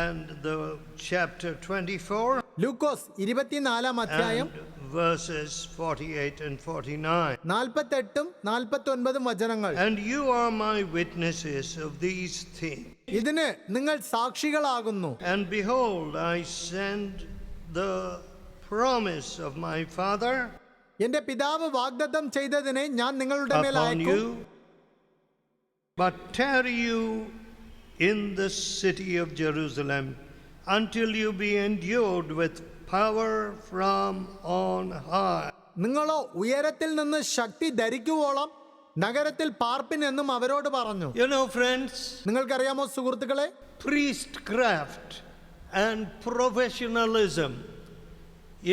and the chapter 24 ലൂക്കോസ് 24-ാം അധ്യായം and verses 48 and 49. 48-ഉം 49-ഉം വചനങ്ങൾ. And you are my witnesses of these things. ഇതിന് നിങ്ങൾ സാക്ഷികളാകുന്നു. And behold, I send the promise of my Father എന്റെ പിതാവ് വാഗ്ദത്തം ചെയ്തതിനെ ഞാൻ നിങ്ങളുടെ മേൽ upon അയക്കും. you, but tarry you in the city of Jerusalem until you be endued with power from on high. നിങ്ങളോ ഉയരത്തിൽ നിന്ന് ശക്തി ധരിക്കുവോളം നഗരത്തിൽ പാർപ്പിൻ എന്നും അവരോട് പറഞ്ഞു. You know, friends, നിങ്ങൾക്കറിയാമോ സുഹൃത്തുക്കളെ, priestcraft and professionalism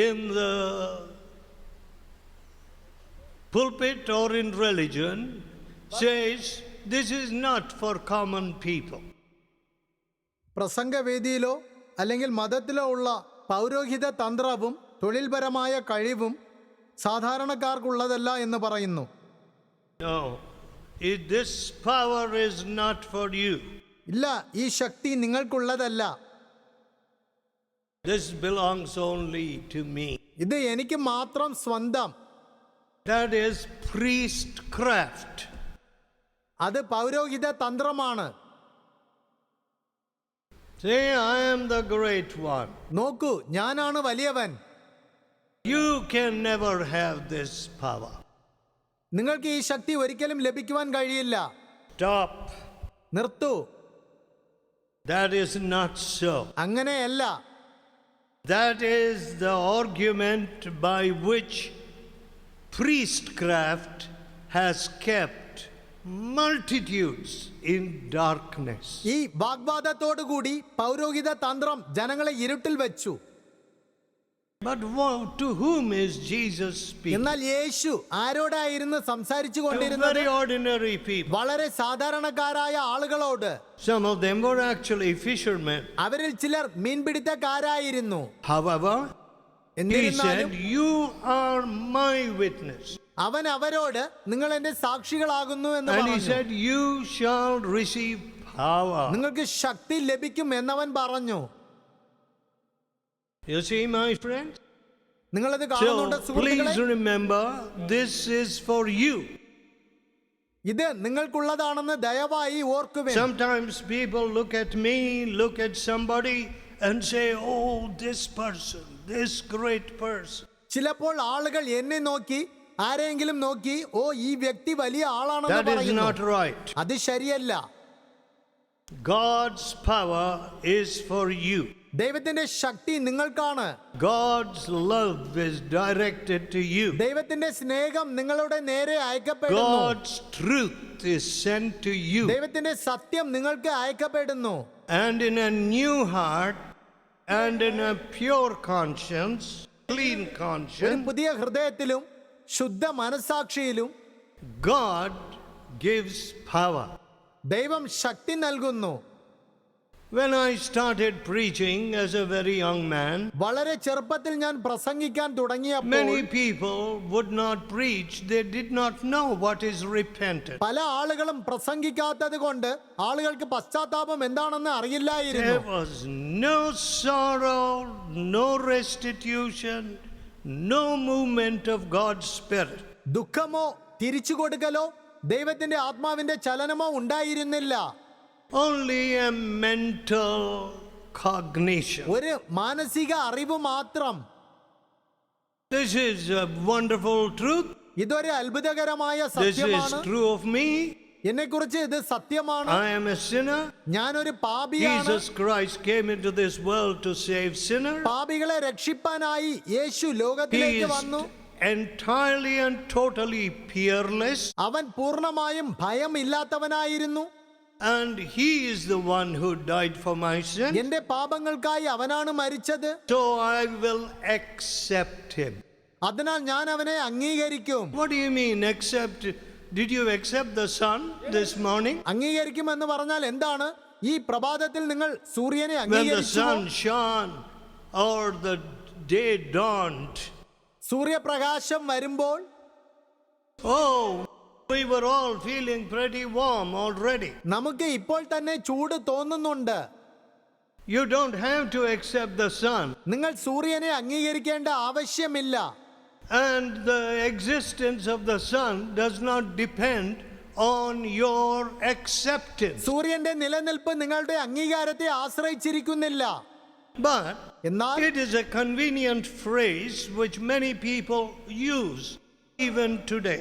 in the pulpit or in religion says this is not for common people. പ്രസംഗവേദിയിലോ അല്ലെങ്കിൽ മതത്തിലോ ഉള്ള പൗരോഹിത തന്ത്രവും തൊഴിൽപരമായ കഴിവും സാധാരണക്കാർക്കുള്ളതല്ല എന്ന് പറയുന്നു. No, this power is not for you. ഇല്ല, ഈ ശക്തി നിങ്ങൾക്കുള്ളതല്ല. This belongs only to me. ഇത് എനിക്ക് മാത്രം സ്വന്തം. That is priestcraft. അത് പൗരോഹിത തന്ത്രമാണ്. Say, I am the great one. നോക്കൂ, ഞാനാണ് വലിയവൻ. You can never have this power. നിങ്ങൾക്ക് ഈ ശക്തി ഒരിക്കലും ലഭിക്കുവാൻ കഴിയില്ല. Stop. നിർത്തൂ. That is not so. അങ്ങനെയല്ല. That is the argument by which priestcraft has kept multitudes in darkness. ഈ വാഗ്വാദത്തോടുകൂടി പൗരോഹിത തന്ത്രം ജനങ്ങളെ ഇരുട്ടിൽ വെച്ചു. But to whom is Jesus speaking? എന്നാൽ യേശു ആരോടായിരുന്നു സംസാരിച്ചു കൊണ്ടിരുന്നത്? Very ordinary people. വളരെ സാധാരണക്കാരായ ആളുകളോട്. Some of them were actually fishermen. അവരിൽ ചിലർ മീൻപിടുത്തക്കാരായിരുന്നു. However, he said, you are my witness. അവൻ അവരോട് നിങ്ങൾ എന്റെ സാക്ഷികളാകുന്നു എന്ന് And he പറഞ്ഞു. said, you shall receive power. നിങ്ങൾക്ക് ശക്തി ലഭിക്കും എന്നവൻ പറഞ്ഞു. You see, my friend? നിങ്ങളത് കാണുന്നുണ്ട് So, സുഹൃത്തുക്കളെ? please remember, this is for you. ഇത് നിങ്ങൾക്കുള്ളതാണെന്ന് ദയവായി ഓർക്കുവിൻ. Sometimes people look at me, look at somebody and say, oh, this person, this great person. ചിലപ്പോൾ ആളുകൾ എന്നെ നോക്കി, ആരെങ്കിലും നോക്കി, ഓ ഈ വ്യക്തി വലിയ ആളാണെന്ന് That is പറയുന്നു. not right. അത് ശരിയല്ല. God's power is for you. ദൈവത്തിന്റെ ശക്തി നിങ്ങൾക്കാണ്. God's love is directed to you. ദൈവത്തിന്റെ സ്നേഹം നിങ്ങളുടെ നേരെ അയക്കപ്പെടുന്നു. God's truth is sent to you. ദൈവത്തിന്റെ സത്യം നിങ്ങൾക്ക് അയക്കപ്പെടുന്നു. And in a new heart and in a pure conscience, clean ഒരു conscience, പുതിയ ഹൃദയത്തിലും ശുദ്ധ മനസാക്ഷിയിലും God gives power. ദൈവം ശക്തി നൽകുന്നു. When I started preaching as a very young man, വളരെ ചെറുപ്പത്തിൽ ഞാൻ പ്രസംഗിക്കാൻ തുടങ്ങിയപ്പോൾ many people would not preach. They did not know what is repentance. പല ആളുകളും പ്രസംഗിക്കാത്തത് കൊണ്ട് ആളുകൾക്ക് പശ്ചാത്താപം എന്താണെന്ന് അറിയില്ലായിരുന്നു. There was no sorrow, no restitution, no movement of God's Spirit. ദുഃഖമോ തിരിച്ചു കൊടുക്കലോ ദൈവത്തിന്റെ ആത്മാവിന്റെ ചലനമോ ഉണ്ടായിരുന്നില്ല. Only a mental cognition. ഒരു മാനസിക അറിവ് മാത്രം. This is a wonderful truth. ഇതൊരു അത്ഭുതകരമായ This is സത്യമാണ്. true of me. എന്നെക്കുറിച്ച് ഇത് സത്യമാണ്. I am a sinner. ഞാനൊരു പാപിയാണ്. Jesus Christ came into this world to save sinners. പാപികളെ രക്ഷിപ്പാനായി യേശു He ലോകത്തിലേക്ക് is വന്നു. entirely and totally peerless. അവൻ പൂർണ്ണമായും ഭയമില്ലാത്തവനായിരുന്നു. And he is the one who died for my sin. എന്റെ പാപങ്ങൾക്കായി അവനാണ് മരിച്ചത്. So I will accept him. അതിനാൽ ഞാൻ അവനെ അംഗീകരിക്കും. What do you mean accept? Did you accept the sun this morning? അംഗീകരിക്കുമെന്ന് പറഞ്ഞാൽ എന്താണ്? ഈ പ്രഭാതത്തിൽ നിങ്ങൾ സൂര്യനെ When the അംഗീകരിച്ചു. sun shone or the day dawned. സൂര്യപ്രകാശം വരുമ്പോൾ Oh, we were all feeling pretty warm already. നമുക്ക് ഇപ്പോൾ തന്നെ ചൂട് തോന്നുന്നുണ്ട്. You don't have to accept the sun. നിങ്ങൾ സൂര്യനെ അംഗീകരിക്കേണ്ട ആവശ്യമില്ല. And the existence of the sun does not depend on your acceptance. സൂര്യന്റെ നിലനിൽപ്പ് നിങ്ങളുടെ അംഗീകാരത്തെ ആശ്രയിച്ചിരിക്കുന്നില്ല. But എന്നാൽ it is a convenient phrase which many people use even today.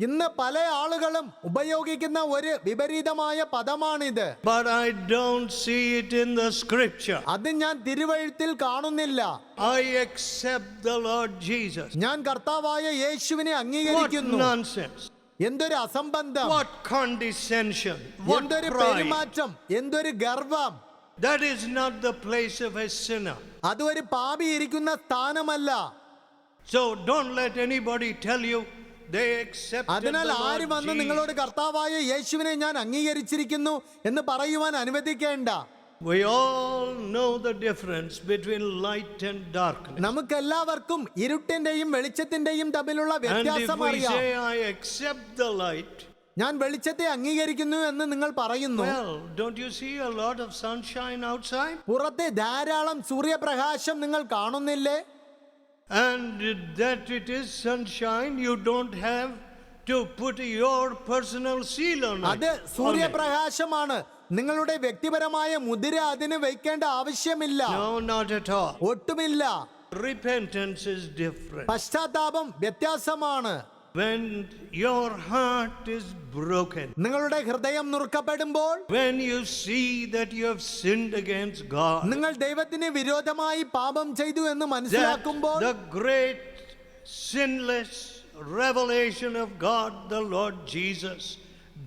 ഇന്ന് പല ആളുകളും ഉപയോഗിക്കുന്ന ഒരു വിപരീതമായ പദമാണിത്. But I don't see it in the scripture. അത് ഞാൻ തിരുവെഴുത്തിൽ കാണുന്നില്ല. I accept the Lord Jesus. ഞാൻ കർത്താവായ യേശുവിനെ What അംഗീകരിക്കുന്നു. nonsense. എന്തൊരു അസംബന്ധം, What condescension. What എന്തൊരു pride. പെരുമാറ്റം, എന്തൊരു ഗർവം. That is not the place of a sinner. അത് ഒരു പാപി ഇരിക്കുന്ന സ്ഥാനമല്ല. So don't let anybody tell you they accepted the അതിനാൽ ആര് Lord വന്ന് നിങ്ങളോട് Jesus. കർത്താവായ യേശുവിനെ ഞാൻ അംഗീകരിച്ചിരിക്കുന്നു എന്ന് പറയുവാൻ അനുവദിക്കേണ്ട. We all know the difference between light and darkness. നമുക്കെല്ലാവർക്കും ഇരുട്ടിന്റെയും വെളിച്ചത്തിന്റെയും തമ്മിലുള്ള And if വ്യത്യാസം we അറിയാം. say I accept the light, ഞാൻ വെളിച്ചത്തെ അംഗീകരിക്കുന്നു എന്ന് നിങ്ങൾ പറയുന്നു. well, don't you see a lot of sunshine outside? പുറത്തെ ധാരാളം സൂര്യപ്രകാശം നിങ്ങൾ കാണുന്നില്ലേ? And that it is sunshine, you don't have to put your personal seal on അത് it. സൂര്യപ്രകാശമാണ്. നിങ്ങളുടെ വ്യക്തിപരമായ മുദ്ര അതിന് വയ്ക്കേണ്ട ആവശ്യമില്ല. No, not at all. ഒട്ടുമില്ല. Repentance is different. പശ്ചാത്താപം വ്യത്യാസമാണ്. When your heart is broken, നിങ്ങളുടെ ഹൃദയം നുറുക്കപ്പെടുമ്പോൾ, when you see that you have sinned against God, നിങ്ങൾ ദൈവത്തിന് വിരോധമായി പാപം ചെയ്തു എന്ന് that മനസ്സിലാക്കുമ്പോൾ, the great sinless revelation of God, the Lord Jesus,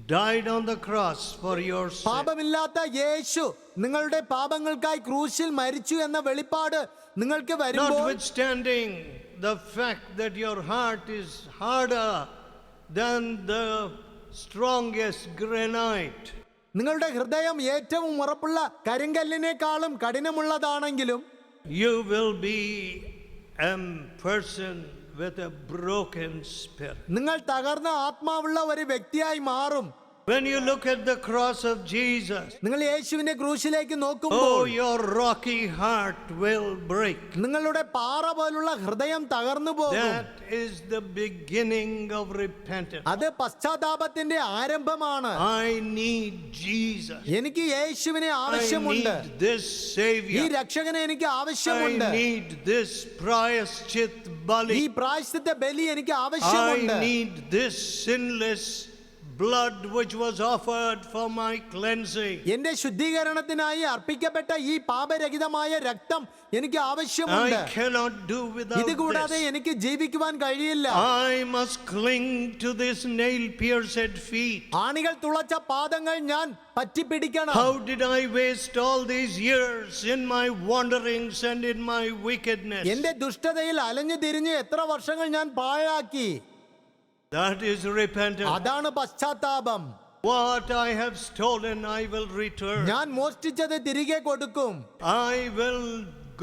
died on the cross for your sin. പാപമില്ലാത്ത യേശു നിങ്ങളുടെ പാപങ്ങൾക്കായി ക്രൂശിൽ മരിച്ചു എന്ന വെളിപ്പാട് നിങ്ങൾക്ക് വരുമ്പോൾ, Notwithstanding the fact that your heart is harder than the strongest granite, നിങ്ങളുടെ ഹൃദയം ഏറ്റവും ഉറപ്പുള്ള കരിങ്കല്ലിനേക്കാളും കഠിനമുള്ളതാണെങ്കിലും, you will be a person with a broken spirit. നിങ്ങൾ തകർന്ന ആത്മാവുള്ള ഒരു വ്യക്തിയായി മാറും. When you look at the cross of Jesus, നിങ്ങൾ യേശുവിന്റെ ക്രൂശിലേക്ക് oh, നോക്കുമ്പോൾ, your rocky heart will break. നിങ്ങളുടെ പാറ പോലുള്ള ഹൃദയം തകർന്നു പോകും. That is the beginning of repentance. അത് പശ്ചാത്താപത്തിന്റെ ആരംഭമാണ്. I need Jesus. എനിക്ക് യേശുവിനെ I ആവശ്യമുണ്ട്. need this ഈ Savior. രക്ഷകനെ എനിക്ക് I ആവശ്യമുണ്ട്. need this Prayashchit ഈ Bali. പ്രായശ്ചിത്ത ബലി എനിക്ക് I ആവശ്യമുണ്ട്. need this sinless blood which was offered for my cleansing. എന്റെ ശുദ്ധീകരണത്തിനായി അർപ്പിക്കപ്പെട്ട ഈ പാപരഹിതമായ രക്തം എനിക്ക് ആവശ്യമുണ്ട്. I cannot do without ഇത് കൂടാതെ this. എനിക്ക് ജീവിക്കുവാൻ കഴിയില്ല. I must cling to this nail-pierced feet. ആണികൾ തുളച്ച പാദങ്ങൾ ഞാൻ പറ്റിപ്പിടിക്കണം. How did I waste all these years in my wanderings and in my wickedness? എന്റെ ദുഷ്ടതയിൽ അലഞ്ഞു തിരിഞ്ഞ് എത്ര വർഷങ്ങൾ ഞാൻ പാഴാക്കി. That is repentance. അതാണ് പശ്ചാത്താപം. What I have stolen, I will return. ഞാൻ മോഷ്ടിച്ചത് തിരികെ കൊടുക്കും. I will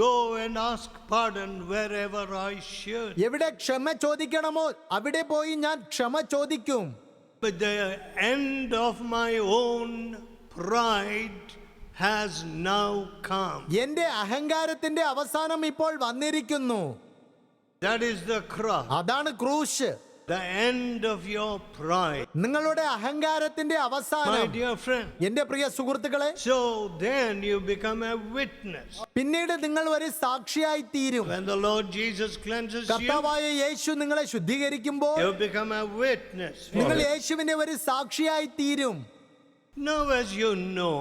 go and ask pardon wherever I should. എവിടെ ക്ഷമ ചോദിക്കണമോ അവിടെ പോയി ഞാൻ ക്ഷമ ചോദിക്കും. But the end of my own pride has now come. എന്റെ അഹങ്കാരത്തിന്റെ അവസാനം ഇപ്പോൾ വന്നിരിക്കുന്നു. That is the cross. അതാണ് ക്രൂശ്. The end of your pride. നിങ്ങളുടെ അഹങ്കാരത്തിന്റെ My അവസാനം. dear friend. എന്റെ പ്രിയ സുഹൃത്തുക്കളെ, So then you become a witness. പിന്നീട് നിങ്ങൾ ഒരു സാക്ഷിയായി തീരും. When the Lord Jesus cleanses you, കർത്താവായ യേശു നിങ്ങളെ ശുദ്ധീകരിക്കുമ്പോൾ you become a witness. for നിങ്ങൾ it. യേശുവിന്റെ ഒരു സാക്ഷിയായി തീരും. Now, as you know,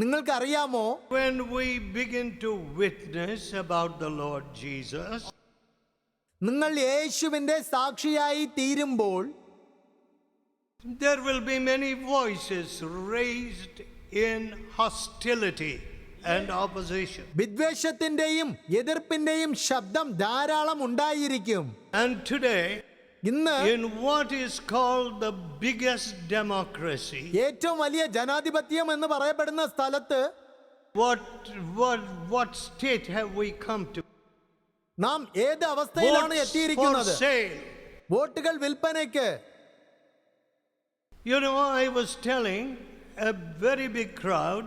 നിങ്ങൾക്കറിയാമോ, when we begin to witness about the Lord Jesus, നിങ്ങൾ യേശുവിന്റെ സാക്ഷിയായി തീരുമ്പോൾ there will be many voices raised in hostility and opposition. വിദ്വേഷത്തിന്റെയും എതിർപ്പിന്റെയും ശബ്ദം ധാരാളം ഉണ്ടായിരിക്കും. And today, ഇന്ന് in what is called the biggest democracy, ഏറ്റവും വലിയ ജനാധിപത്യം എന്ന് പറയപ്പെടുന്ന സ്ഥലത്ത് what state have we come to? നാം ഏത് അവസ്ഥയിലാണ് Votes for എത്തിയിരിക്കുന്നത്? sale. വോട്ടുകൾ വിൽപ്പനയ്ക്ക്. You know, I was telling a very big crowd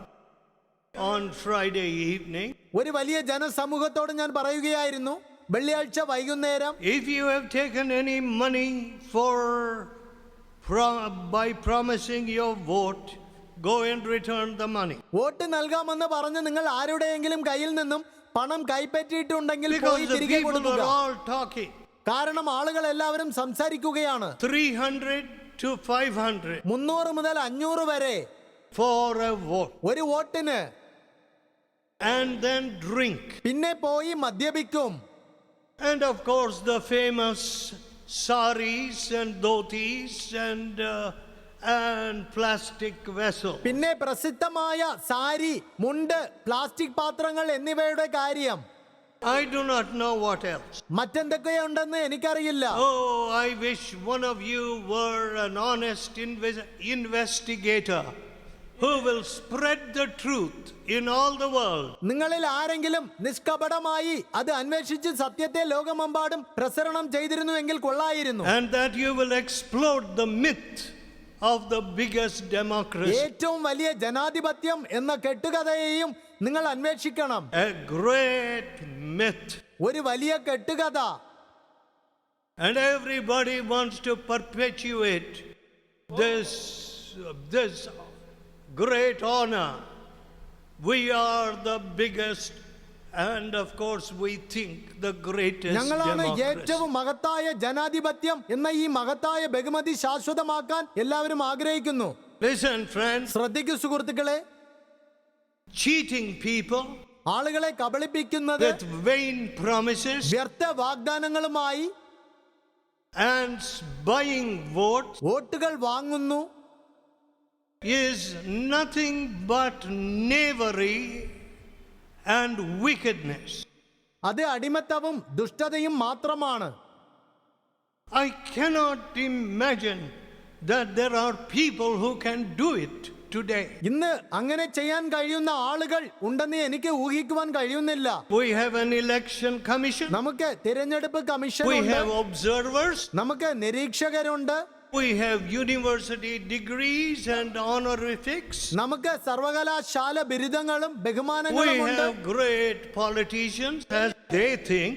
on Friday evening, ഒരു വലിയ ജനസമൂഹത്തോട് ഞാൻ പറയുകയായിരുന്നു, വെള്ളിയാഴ്ച വൈകുന്നേരം if you have taken any money by promising your vote, go and return the money. Vote നൽകാമെന്ന് പറഞ്ഞ് നിങ്ങൾ ആരുടെയെങ്കിലും കയ്യിൽ നിന്നും പണം കൈപ്പറ്റിയിട്ടുണ്ടെങ്കിൽ പോയി Because the തിരികെ people കൊടുക്കുക. are all talking. കാരണം ആളുകൾ എല്ലാവരും സംസാരിക്കുകയാണ്. 300 to 500 300 മുതൽ 500 വരെ for a vote. ഒരു വോട്ടിന്. And then drink. പിന്നെ പോയി മദ്യപിക്കും. And of course the famous saris and dhotis and plastic vessels. പിന്നെ പ്രസിദ്ധമായ സാരി, മുണ്ട്, പ്ലാസ്റ്റിക് പാത്രങ്ങൾ എന്നിവയുടെ കാര്യം. I do not know what else. മറ്റെന്തൊക്കെയുണ്ടെന്ന് എനിക്കറിയില്ല. Oh, I wish one of you were an honest investigator who will spread the truth in all the world. നിങ്ങളിൽ ആരെങ്കിലും നിഷ്കപടമായി അത് അന്വേഷിച്ച് സത്യത്തെ ലോകമെമ്പാടും പ്രസരണം ചെയ്തിരുന്നുവെങ്കിൽ കൊള്ളായിരുന്നു. And that you will explode the myth of the biggest democracy. ഏറ്റവും വലിയ ജനാധിപത്യം എന്ന കെട്ടുകഥയെയും നിങ്ങൾ അന്വേഷിക്കണം. A great myth. ഒരു വലിയ കെട്ടുകഥ. And everybody wants to perpetuate this great honor. We are the biggest, and of course we think the greatest ഞങ്ങളാണ് democracy. ഏറ്റവും മഹത്തായ ജനാധിപത്യം എന്ന ഈ മഹത്തായ ബഹുമതി ശാശ്വതമാക്കാൻ എല്ലാവരും ആഗ്രഹിക്കുന്നു. Listen, friends, ശ്രദ്ധിക്കൂ സുഹൃത്തുക്കളെ, cheating people ആളുകളെ കബളിപ്പിക്കുന്നത് with vain promises വ്യർത്ഥ വാഗ്ദാനങ്ങളുമായി, and buying votes വോട്ടുകൾ വാങ്ങുന്നു, is nothing but knavery and wickedness. അത് അടിമത്തവും ദുഷ്ടതയും മാത്രമാണ്. I cannot imagine that there are people who can do it today. ഇന്ന് അങ്ങനെ ചെയ്യാൻ കഴിയുന്ന ആളുകൾ ഉണ്ടെന്ന് എനിക്ക് ഊഹിക്കുവാൻ കഴിയുന്നില്ല. We have an election commission. നമുക്ക് തിരഞ്ഞെടുപ്പ് കമ്മീഷൻ We ഉണ്ട്, have observers. നമുക്ക് നിരീക്ഷകരുണ്ട്, We have university degrees and honorifics. നമുക്ക് സർവകലാശാല ബിരുദങ്ങളും We ബഹുമാനങ്ങളും ഉണ്ട്, have great politicians as they think,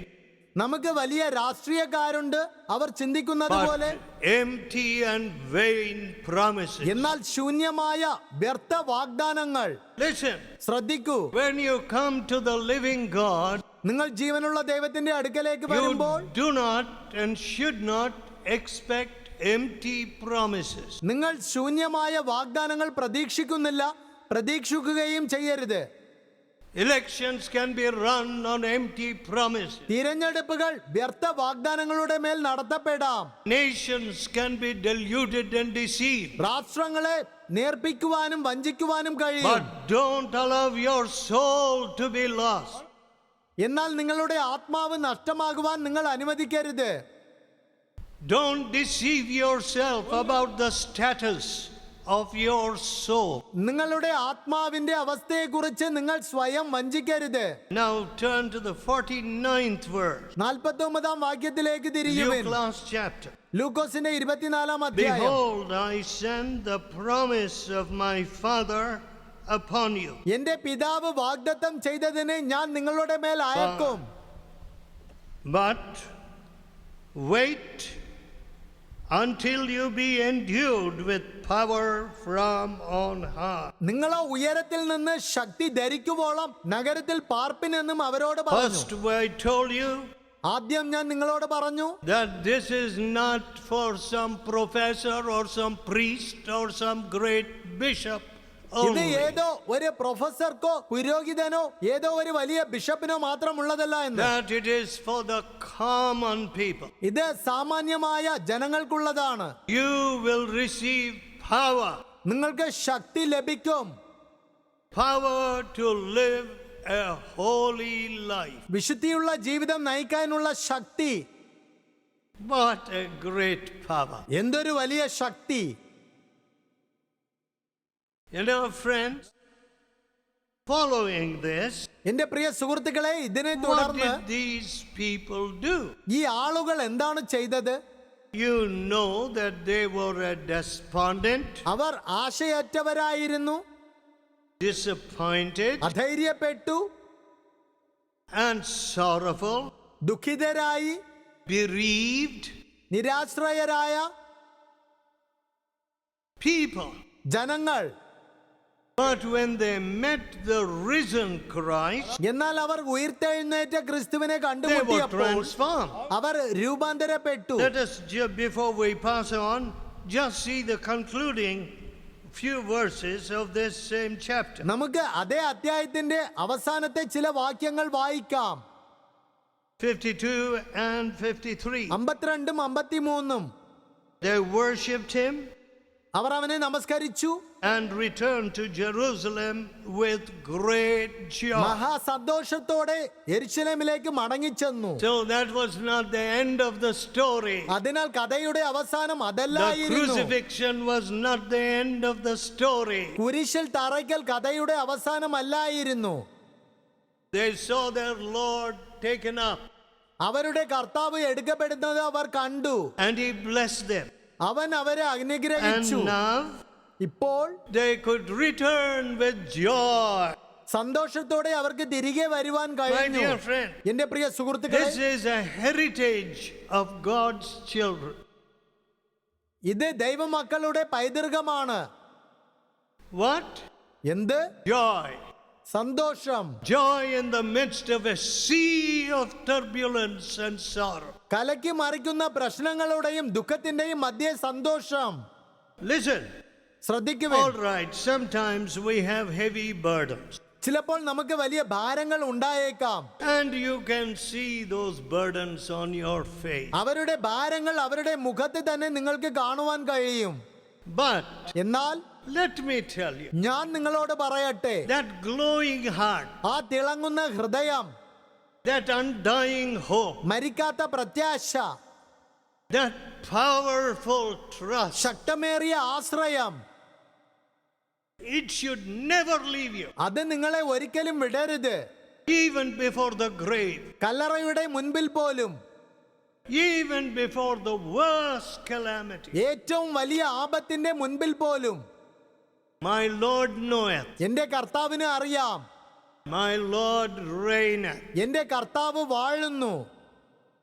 നമുക്ക് വലിയ രാഷ്ട്രീയക്കാരുണ്ട്, അവർ ചിന്തിക്കുന്നത് പോലെ. but empty and vain promises. എന്നാൽ ശൂന്യമായ വ്യർത്ഥ വാഗ്ദാനങ്ങൾ. Listen, ശ്രദ്ധിക്കൂ, when you come to the living God, നിങ്ങൾ ജീവനുള്ള ദൈവത്തിന്റെ അടുക്കലേക്ക് you വരുമ്പോൾ do not and should not expect empty promises. നിങ്ങൾ ശൂന്യമായ വാഗ്ദാനങ്ങൾ പ്രതീക്ഷിക്കുന്നില്ല, പ്രതീക്ഷിക്കുകയും ചെയ്യരുത്. Elections can be run on empty promises. തിരഞ്ഞെടുപ്പുകൾ വ്യർത്ഥ വാഗ്ദാനങ്ങളുടെ മേൽ നടത്തപ്പെടാം. Nations can be deluded and deceived. രാഷ്ട്രങ്ങളെ നേർപ്പിക്കുവാനും വഞ്ചിക്കുവാനും കഴിയും. But don't allow your soul to be lost. എന്നാൽ നിങ്ങളുടെ ആത്മാവ് നഷ്ടമാകുവാൻ നിങ്ങൾ അനുവദിക്കരുത്. Don't deceive yourself about the status of your soul. നിങ്ങളുടെ ആത്മാവിന്റെ അവസ്ഥയെക്കുറിച്ച് നിങ്ങൾ സ്വയം വഞ്ചിക്കരുത്. Now turn to the 49th verse. 49-ാം വാക്യത്തിലേക്ക് തിരിയുവിൻ. Luke last chapter. ലൂക്കോസിന്റെ 24-ാം അധ്യായം. Behold, I send the promise of my Father upon you. എന്റെ പിതാവ് വാഗ്ദത്തം ചെയ്തതിനെ ഞാൻ നിങ്ങളുടെ മേൽ അയക്കും. But wait until you be endued with power from on high. നിങ്ങളോ ഉയരത്തിൽ നിന്ന് ശക്തി ധരിക്കുവോളം നഗരത്തിൽ പാർപ്പിനെന്നും അവരോട് പറഞ്ഞു. First, I told you ആദ്യം ഞാൻ നിങ്ങളോട് പറഞ്ഞു, that this is not for some professor or some priest or some great bishop ഇത് only. ഏതോ ഒരു പ്രൊഫസർക്കോ പുരോഹിതനോ ഏതോ ഒരു വലിയ ബിഷപ്പിനോ മാത്രമുള്ളതല്ല എന്ന്. That it is for the common people. ഇത് സാമാന്യമായ ജനങ്ങൾക്കുള്ളതാണ്. You will receive power. നിങ്ങൾക്ക് ശക്തി ലഭിക്കും. Power to live a holy life. വിശുദ്ധിയുള്ള ജീവിതം നയിക്കാനുള്ള ശക്തി. What a great power. എന്തൊരു വലിയ ശക്തി. You know, friends, following this, എന്റെ പ്രിയ സുഹൃത്തുക്കളെ, ഇതിനെ what തുടർന്ന് did these people do? ഈ ആളുകൾ എന്താണ് ചെയ്തത്? You know that they were a despondent, our ആശയറ്റവരായിരുന്നു, disappointed അധൈര്യപ്പെട്ടു, and sorrowful, ദുഃഖിതരായി, bereaved നിരാശ്രയരായ people. ജനങ്ങൾ. But when they met the risen Christ, എന്നാൽ അവർ ഉയർത്തെഴുന്നേറ്റ ക്രിസ്തുവിനെ they were കണ്ടുമുട്ടിയപ്പോൾ transformed. Our രൂപാന്തരപ്പെട്ടു. Let us, before we pass on, just see the concluding few verses of this same chapter. നമുക്ക് അതേ അധ്യായത്തിന്റെ അവസാനത്തെ ചില വാക്യങ്ങൾ വായിക്കാം. 52 and 53. 52 53. They worshipped him അവർ അവനെ നമസ്കരിച്ചു, and returned to Jerusalem with great joy. മഹാസന്തോഷത്തോടെ യെരൂശലേമിലേക്ക് മടങ്ങിച്ചെന്നു. So that was not the end of the story. അതിനാൽ കഥയുടെ അവസാനം The അതല്ലായിരുന്നു. crucifixion was not the end of the story. കുരിശിൽ തറയ്ക്കൽ കഥയുടെ അവസാനമല്ലായിരുന്നു. They saw their Lord taken up അവരുടെ കർത്താവ് എടുക്കപ്പെടുന്നത് അവർ കണ്ടു. and he blessed them. അവൻ അവരെ And അനുഗ്രഹിച്ചു. now ഇപ്പോൾ they could return with joy. സന്തോഷത്തോടെ അവർക്ക് തിരികെ വരുവാൻ My കഴിഞ്ഞു. dear friend, എന്റെ പ്രിയ സുഹൃത്തുക്കളെ, this is a heritage of God's children. ഇത് ദൈവമക്കളുടെ പൈതൃകമാണ്. What? എന്ത്? Joy. സന്തോഷം. Joy in the midst of a sea of turbulence and sorrow. കലക്കി മറിക്കുന്ന പ്രശ്നങ്ങളുടെയും ദുഃഖത്തിന്റെയും മധ്യേ സന്തോഷം. Listen. ശ്രദ്ധിക്കുവേ. All right, sometimes we have heavy burdens. ചിലപ്പോൾ നമുക്ക് വലിയ ഭാരങ്ങൾ ഉണ്ടായേക്കാം. And you can see those burdens on your face. അവരുടെ ഭാരങ്ങൾ അവരുടെ മുഖത്ത് തന്നെ നിങ്ങൾക്ക് കാണുവാൻ കഴിയും. But എന്നാൽ let me tell you, ഞാൻ നിങ്ങളോട് പറയട്ടെ, that glowing heart, ആ തിളങ്ങുന്ന ഹൃദയം, that undying hope, മരിക്കാത്ത പ്രത്യാശ, that powerful trust, ശക്തമേറിയ ആശ്രയം, it should never leave you, അത് നിങ്ങളെ ഒരിക്കലും വിടരുത്. even before the grave, കല്ലറയുടെ മുൻപിൽ പോലും, even before the worst calamity. ഏറ്റവും വലിയ ആപത്തിന്റെ മുൻപിൽ പോലും. My Lord knoweth, എന്റെ കർത്താവിന് അറിയാം. my Lord reigneth, എന്റെ കർത്താവ് വാഴുന്നു.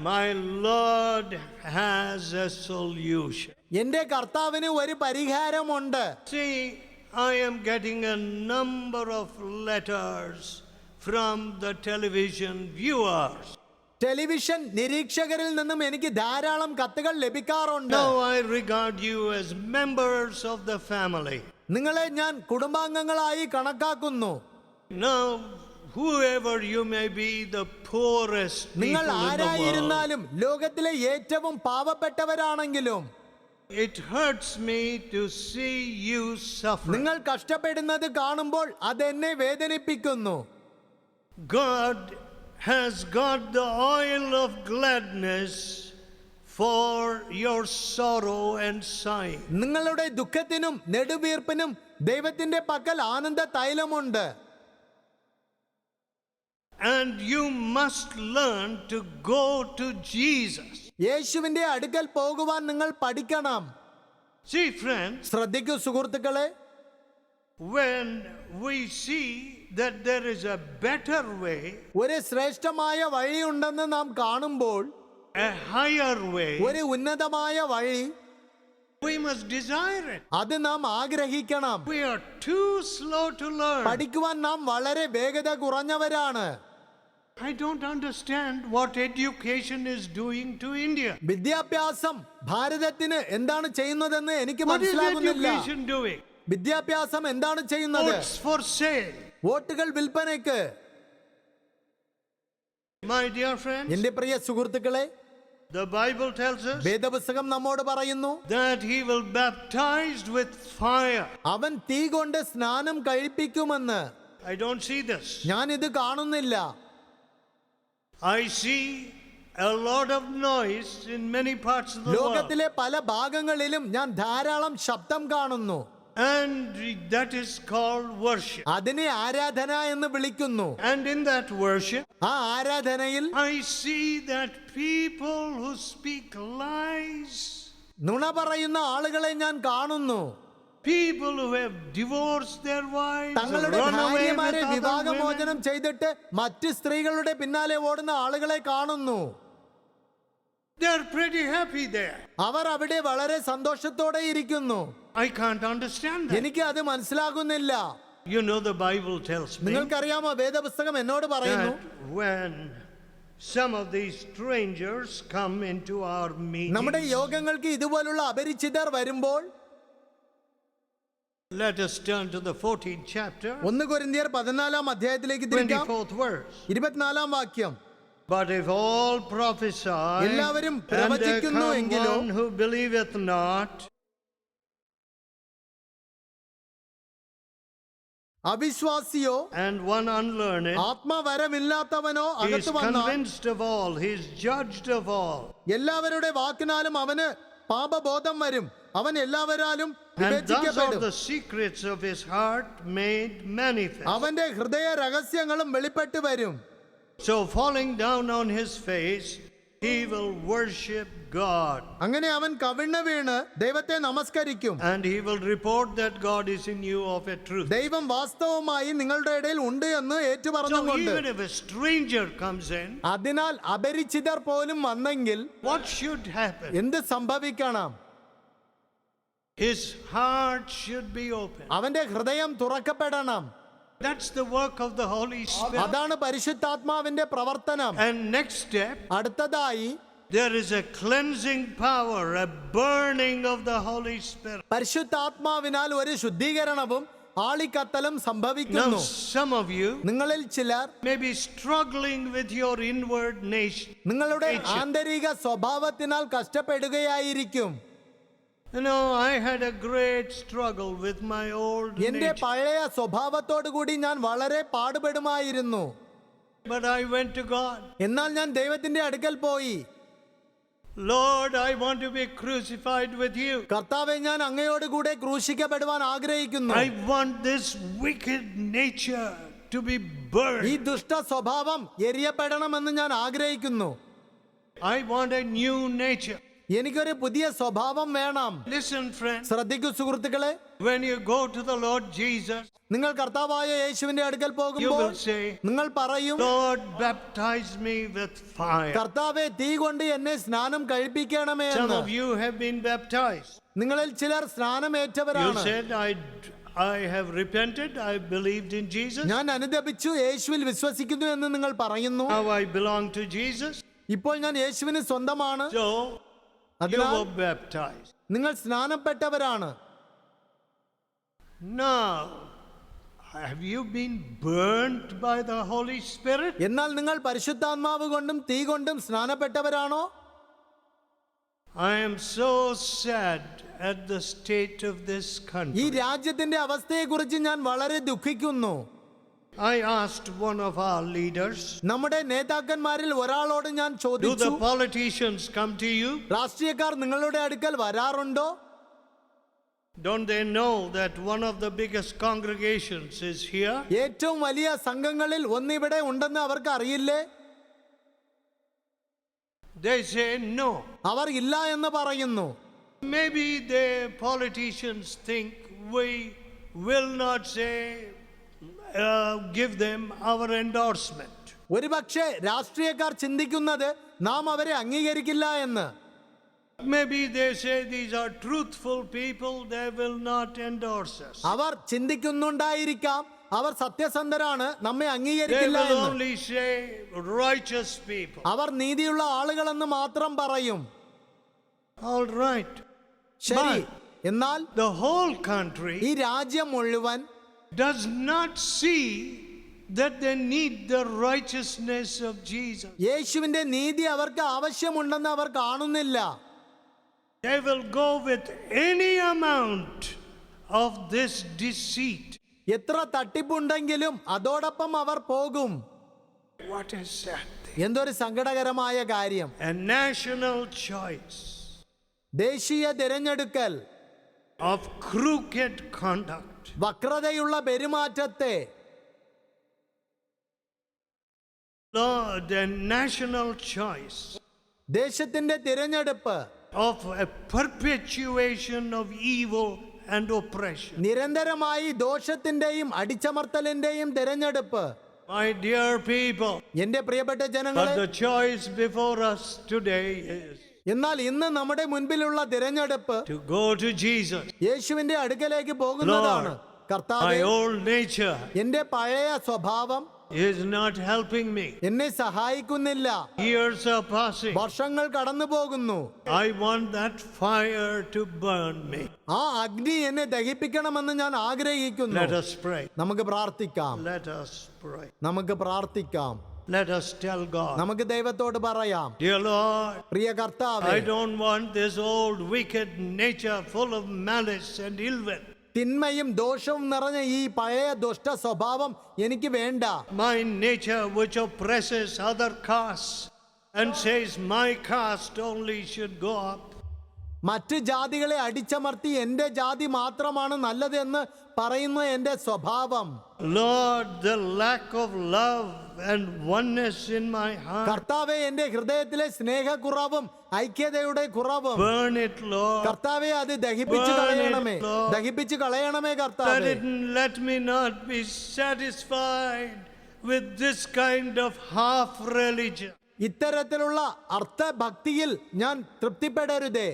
my Lord has a solution. എന്റെ കർത്താവിന് ഒരു പരിഹാരമുണ്ട്. See, I am getting a number of letters from the television viewers. Television നിരീക്ഷകരിൽ നിന്നും എനിക്ക് ധാരാളം കത്തുകൾ ലഭിക്കാറുണ്ട്. Now I regard you as members of the family. നിങ്ങളെ ഞാൻ കുടുംബാംഗങ്ങളായി കണക്കാക്കുന്നു. Now, whoever you may be, the poorest നിങ്ങൾ people in the world, ആരായിരുന്നാലും ലോകത്തിലെ ഏറ്റവും പാവപ്പെട്ടവരാണെങ്കിലും it hurts me to see you suffering. നിങ്ങൾ കഷ്ടപ്പെടുന്നത് കാണുമ്പോൾ അതെന്നെ വേദനിപ്പിക്കുന്നു. God has got the oil of gladness for your sorrow and sighing. നിങ്ങളുടെ ദുഃഖത്തിനും നെടുവീർപ്പിനും ദൈവത്തിന്റെ പക്കൽ ആനന്ദ തൈലമുണ്ട്. And you must learn to go to Jesus. യേശുവിന്റെ അടുക്കൽ പോകുവാൻ നിങ്ങൾ പഠിക്കണം. See, friends, ശ്രദ്ധിക്കൂ സുഹൃത്തുക്കളെ, when we see that there is a better way, ഒരു ശ്രേഷ്ഠമായ വഴിയുണ്ടെന്ന് നാം കാണുമ്പോൾ, a higher way, ഒരു ഉന്നതമായ വഴി, we must desire it. അത് നാം ആഗ്രഹിക്കണം. We are too slow to learn. പഠിക്കുവാൻ നാം വളരെ വേഗത കുറഞ്ഞവരാണ്. I don't understand what education is doing to India. വിദ്യാഭ്യാസം ഭാരതത്തിന് എന്താണ് ചെയ്യുന്നതെന്ന് എനിക്ക് What is മനസ്സിലാകുന്നില്ല. education doing? വിദ്യാഭ്യാസം എന്താണ് ചെയ്യുന്നത്? Votes for sale. വോട്ടുകൾ വിൽപ്പനയ്ക്ക്. My dear friends, എന്റെ പ്രിയ സുഹൃത്തുക്കളെ, the Bible tells us വേദപുസ്തകം നമ്മോട് പറയുന്നു, that he will baptize with fire. അവൻ തീ കൊണ്ട് സ്നാനം കഴിപ്പിക്കുമെന്ന്. I don't see this. ഞാൻ ഇത് കാണുന്നില്ല. I see a lot of noise in many parts of the world. ലോകത്തിലെ പല ഭാഗങ്ങളിലും ഞാൻ ധാരാളം ശബ്ദം കാണുന്നു. And that is called worship. അതിനെ ആരാധന എന്ന് വിളിക്കുന്നു. And in that worship, ആ ആരാധനയിൽ I see that people who speak lies, നുണ പറയുന്ന ആളുകളെ ഞാൻ കാണുന്നു. People who have divorced their wives, തങ്ങളുടെ run away with ഭാര്യമാരെ other women. വിവാഹമോചനം ചെയ്തിട്ട് മറ്റ് സ്ത്രീകളുടെ പിന്നാലെ ഓടുന്ന ആളുകളെ കാണുന്നു. They're pretty happy there. അവർ അവിടെ വളരെ സന്തോഷത്തോടെ ഇരിക്കുന്നു. I can't understand that. എനിക്ക് അത് മനസ്സിലാകുന്നില്ല. You know, the Bible tells me നിങ്ങൾക്കറിയാമോ, വേദപുസ്തകം എന്നോട് പറയുന്നു, that when some of these strangers come into our നമ്മുടെ meetings, യോഗങ്ങൾക്ക് ഇതുപോലുള്ള അപരിചിതർ വരുമ്പോൾ, let us turn to the 14th chapter, 1 കൊരിന്ത്യർ 14 അധ്യായത്തിലേക്ക് തിരിക്കാം. 24th verse. 24 വാക്യം. But if all prophesy, എല്ലാവരും and there പ്രവചിക്കുന്നു come എങ്കിലോ, one who believeth not, അവിശ്വാസിയോ and one unlearned, ആത്മവരമില്ലാത്തവനോ he is അകത്ത് വന്നാൽ convinced of all, he is judged of all. എല്ലാവരുടെ വാക്കിനാലും അവന് പാപബോധം വരും, അവൻ എല്ലാവരാലും And thus are വിവേചിക്കപ്പെടും. the secrets of his heart made manifest. അവന്റെ ഹൃദയ രഹസ്യങ്ങളും വെളിപ്പെട്ടു വരും. So falling down on his face, he will worship God. അങ്ങനെ അവൻ കവിണ്ണ വീണ് ദൈവത്തെ നമസ്കരിക്കും. And he will report that God is in you of a truth. ദൈവം വാസ്തവമായി നിങ്ങളുടെ ഇടയിൽ ഉണ്ട് എന്ന് So ഏറ്റുപറഞ്ഞുകൊണ്ട്, even if a stranger comes in, അതിനാൽ അപരിചിതർ പോലും വന്നെങ്കിൽ what should happen? എന്ത് സംഭവിക്കണം? His heart should be open. അവന്റെ ഹൃദയം തുറക്കപ്പെടണം. That's the work of the Holy Spirit. അതാണ് പരിശുദ്ധാത്മാവിന്റെ പ്രവർത്തനം. And next step, അടുത്തതായി there is a cleansing power, a burning of the Holy Spirit. പരിശുദ്ധാത്മാവിനാൽ ഒരു ശുദ്ധീകരണവും ആളിക്കത്തലും Now, സംഭവിക്കുന്നു. some of you നിങ്ങളിൽ ചിലർ may be struggling with your inward nature. നിങ്ങളുടെ ആന്തരിക സ്വഭാവത്തിനാൽ കഷ്ടപ്പെടുകയായിരിക്കും. You know, I had a great struggle with my old എന്റെ nature. പഴയ സ്വഭാവത്തോടു കൂടി ഞാൻ വളരെ പാടുപെടുമായിരുന്നു. But I went to God. എന്നാൽ ഞാൻ ദൈവത്തിന്റെ അടുക്കൽ പോയി, Lord, I want to be crucified with you. കർത്താവേ, ഞാൻ അങ്ങയോട് കൂടെ ക്രൂശിക്കപ്പെടുവാൻ ആഗ്രഹിക്കുന്നു. I want this wicked nature to be ഈ burned. ദുഷ്ട സ്വഭാവം എരിയപ്പെടണമെന്ന് ഞാൻ ആഗ്രഹിക്കുന്നു. I want a new nature. എനിക്കൊരു പുതിയ സ്വഭാവം വേണം. Listen, friends, ശ്രദ്ധിക്കൂ സുഹൃത്തുക്കളെ, when you go to the Lord Jesus, നിങ്ങൾ കർത്താവായ യേശുവിന്റെ അടുക്കൽ you പോകുമ്പോൾ will say, നിങ്ങൾ പറയും, Lord, baptize me with fire. കർത്താവെ, തീ കൊണ്ട് എന്നെ സ്നാനം കഴിപ്പിക്കണമേ Some എന്ന്. of you have been baptized. നിങ്ങളിൽ ചിലർ You സ്നാനമേറ്റവരാണ്. said, I have repented, I believed in Jesus. ഞാൻ അനുദപിച്ചു, യേശുവിൽ വിശ്വസിക്കുന്നു എന്ന് നിങ്ങൾ പറയുന്നു. Now I belong to Jesus. ഇപ്പോൾ ഞാൻ യേശുവിന് സ്വന്തമാണ്. So you അതിനാൽ were baptized. നിങ്ങൾ സ്നാനപ്പെട്ടവരാണ്. Now, have you been burnt by the Holy Spirit? എന്നാൽ നിങ്ങൾ പരിശുദ്ധാത്മാവ് കൊണ്ടും തീ കൊണ്ടും സ്നാനപ്പെട്ടവരാണോ? I am so sad at the state of this ഈ country. രാജ്യത്തിന്റെ അവസ്ഥയെക്കുറിച്ച് ഞാൻ വളരെ ദുഃഖിക്കുന്നു. I asked one of our leaders, നമ്മുടെ നേതാക്കന്മാരിൽ ഒരാളോട് ഞാൻ do ചോദിച്ചു, the politicians come to you? രാഷ്ട്രീയക്കാർ നിങ്ങളുടെ അടുക്കൽ വരാറുണ്ടോ? Don't they know that one of the biggest congregations is here? ഏറ്റവും വലിയ സംഘങ്ങളിൽ ഒന്നിവിടെ ഉണ്ടെന്ന് അവർക്ക് അറിയില്ലേ? They say no. അവർ ഇല്ല എന്ന് പറയുന്നു. Maybe the politicians think we will not say, give them our endorsement. ഒരുപക്ഷെ രാഷ്ട്രീയക്കാർ ചിന്തിക്കുന്നത് നാം അവരെ അംഗീകരിക്കില്ല എന്ന്. Maybe they say these are truthful people, they will not endorse us. അവർ ചിന്തിക്കുന്നുണ്ടായിരിക്കാം, അവർ സത്യസന്ധരാണ്, നമ്മെ They അംഗീകരിക്കില്ല will എന്ന്. only say righteous people. അവർ നീതിയുള്ള ആളുകളെന്ന് മാത്രം പറയും. All right. ശരി, But എന്നാൽ the whole country ഈ രാജ്യം മുഴുവൻ does not see that they need the righteousness of Jesus. യേശുവിന്റെ നീതി അവർക്ക് ആവശ്യമുണ്ടെന്ന് അവർ കാണുന്നില്ല. They will go with any amount of this deceit. എത്ര തട്ടിപ്പുണ്ടെങ്കിലും അതോടൊപ്പം അവർ പോകും. What is that? എന്തൊരു സങ്കടകരമായ കാര്യം. A national choice ദേശീയ തിരഞ്ഞെടുക്കൽ of crooked conduct. വക്രതയുള്ള പെരുമാറ്റത്തെ, Lord, a national choice ദേശത്തിന്റെ തിരഞ്ഞെടുപ്പ് of a perpetuation of evil and oppression. നിരന്തരമായി ദോഷത്തിന്റെയും അടിച്ചമർത്തലിന്റെയും തിരഞ്ഞെടുപ്പ്. My dear people, എന്റെ പ്രിയപ്പെട്ട but ജനങ്ങളെ, the choice before us today is എന്നാൽ ഇന്ന് നമ്മുടെ മുൻപിലുള്ള തിരഞ്ഞെടുപ്പ് to go to Jesus. യേശുവിന്റെ അടുക്കലേക്ക് പോകുന്നതാണ്. My കർത്താവേ, old nature എന്റെ പഴയ സ്വഭാവം is not helping me. എന്നെ സഹായിക്കുന്നില്ല. Years are passing. വർഷങ്ങൾ കടന്നു പോകുന്നു. I want that fire to burn me. ആ അഗ്നി എന്നെ ദഹിപ്പിക്കണമെന്ന് ഞാൻ ആഗ്രഹിക്കുന്നു. Let us pray. നമുക്ക് പ്രാർത്ഥിക്കാം. Let us pray. നമുക്ക് പ്രാർത്ഥിക്കാം. Let us tell God, നമുക്ക് ദൈവത്തോട് പറയാം, dear Lord, പ്രിയ കർത്താവേ, I don't want this old wicked nature full of malice and ill will. തിന്മയും ദോഷവും നിറഞ്ഞ ഈ പഴയ ദുഷ്ട സ്വഭാവം എനിക്ക് വേണ്ട. My nature which oppresses other castes and says my caste only should go up. മറ്റു ജാതികളെ അടിച്ചമർത്തി എന്റെ ജാതി മാത്രമാണ് നല്ലതെന്ന് പറയുന്ന എന്റെ സ്വഭാവം. Lord, the lack of love and oneness in my heart, കർത്താവെ, എന്റെ ഹൃദയത്തിലെ സ്നേഹക്കുറവും ഐക്യതയുടെ കുറവും, burn it, Lord. കർത്താവെ, അത് ദഹിപ്പിച്ചു കളയണമേ. ദഹിപ്പിച്ചു കളയണമേ കർത്താവേ. Let me not be satisfied with this kind of half religion. ഇത്തരത്തിലുള്ള അർത്ഥഭക്തിയിൽ ഞാൻ തൃപ്തിപ്പെടരുതേ.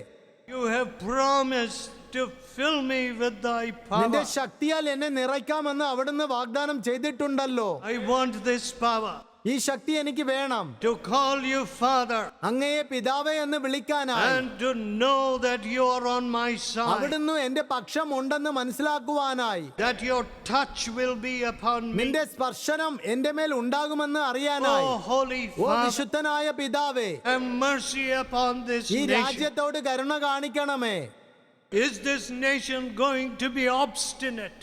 You have promised to fill me with thy നിന്റെ power. ശക്തിയാൽ എന്നെ നിറയ്ക്കാമെന്ന് അവിടുന്ന് വാഗ്ദാനം ചെയ്തിട്ടുണ്ടല്ലോ. I want this power ഈ ശക്തി എനിക്ക് വേണം. to call you Father അങ്ങയെ പിതാവേ എന്ന് വിളിക്കാനായി, and to know that you are on my side, അവിടുന്ന് എന്റെ പക്ഷം ഉണ്ടെന്ന് മനസ്സിലാക്കുവാനായി, that your touch will be upon me. നിന്റെ സ്പർശനം എന്റെ മേൽ ഉണ്ടാകുമെന്ന് അറിയാനായി. Oh, Holy ഓ Father, വിശുദ്ധനായ പിതാവേ, have mercy upon this ഈ nation. രാജ്യത്തോട് Karuna കാണിക്കണമേ. Is this nation going to be obstinate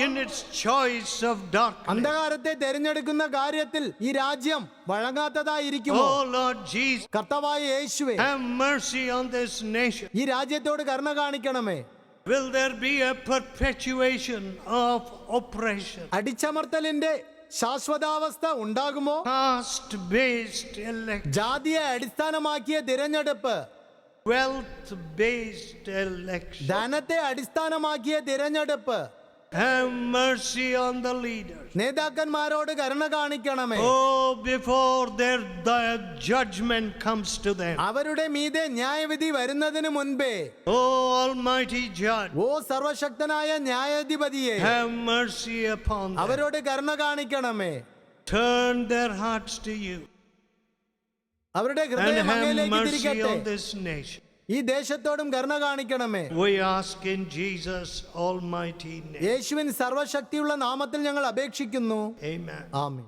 in its choice of darkness? അന്ധകാരത്തെ തിരഞ്ഞെടുക്കുന്ന കാര്യത്തിൽ ഈ രാജ്യം വഴങ്ങാത്തതായിരിക്കുമോ? Oh Lord Jesus, കർത്താവായ യേശുവേ, have mercy on this nation. ഈ രാജ്യത്തോട് കരുണ കാണിക്കണമേ. Will there be a perpetuation of oppression? അടിച്ചമർത്തലിന്റെ ശാശ്വതാവസ്ഥ ഉണ്ടാകുമോ? Caste-based election, ജാതിയെ അടിസ്ഥാനമാക്കിയ തിരഞ്ഞെടുപ്പ്, wealth-based election. ധനത്തെ അടിസ്ഥാനമാക്കിയ തിരഞ്ഞെടുപ്പ്, Have mercy on the leaders. നേതാക്കന്മാരോട് Karuna കാണിക്കണമേ. Oh, before the judgment comes to them. അവരുടെ മീതെ ന്യായവിധി വരുന്നതിന് മുൻപേ, Oh, Almighty Judge, ഓ സർവശക്തനായ ന്യായാധിപതിയെ, have mercy upon them. അവരോട് കരുണ കാണിക്കണമേ. Turn their hearts to you അവരുടെ and ഹൃദയം have അങ്ങയിലേക്ക് mercy തിരിക്കട്ടെ. on this nation. ഈ ദേശത്തോടും കരുണ കാണിക്കണമേ. We ask in Jesus' almighty name. യേശുവിൻ സർവശക്തിയുള്ള നാമത്തിൽ ഞങ്ങൾ അപേക്ഷിക്കുന്നു. Amen. ആമേൻ.